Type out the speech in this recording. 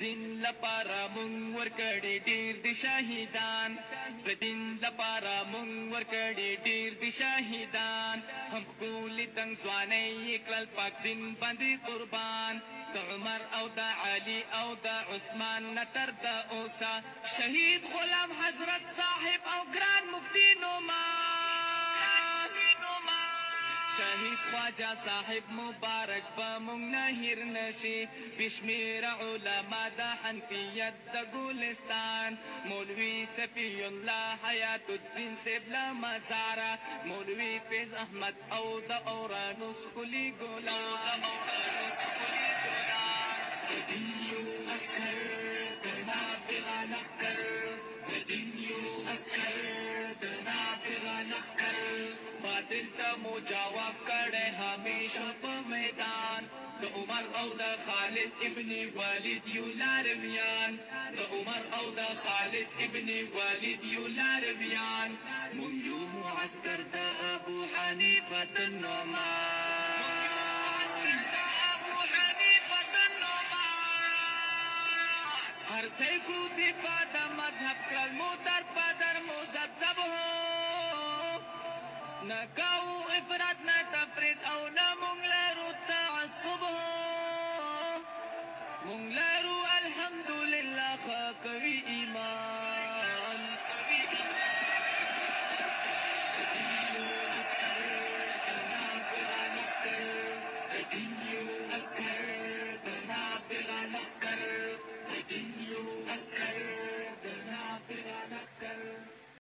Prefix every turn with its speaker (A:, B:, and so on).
A: دین لپاره مونږ ورکړي ډیر دي شهیدان د دین لپاره مونږ ورکړي ډیر دي شهیدان هم ښکلي تنګ ځوانۍ یې کړل پاک دین باندې قربان د عمر او د علي او د عثمان نه تر د اوسه شهید غلام حضرت صاحب او ګران مفتی نعمان شهید خواجه صاحب مبارک به مونږ نه هیر نشي بشمیر علما د حنفیت د ګلستان مولوي صفی الله حیات الدین صاحب له مزاره مولوي فیض احمد او د اورانوس ښکلي ګلان د دین یو اثر د نابغه لښکر د دین یو اثر د نابغه لښکر باطل ته مو جواب کړی همیشه په میدان د عمر او د خالد ابن والد یو لارویان د عمر او د خالد ابن والد یو لارویان مونږ یو معسکر د ابو حنیفة النعمان هر ځای کو دفاع د مذهب کړل مو در بدر مو زبزب هو نکاو افراد نه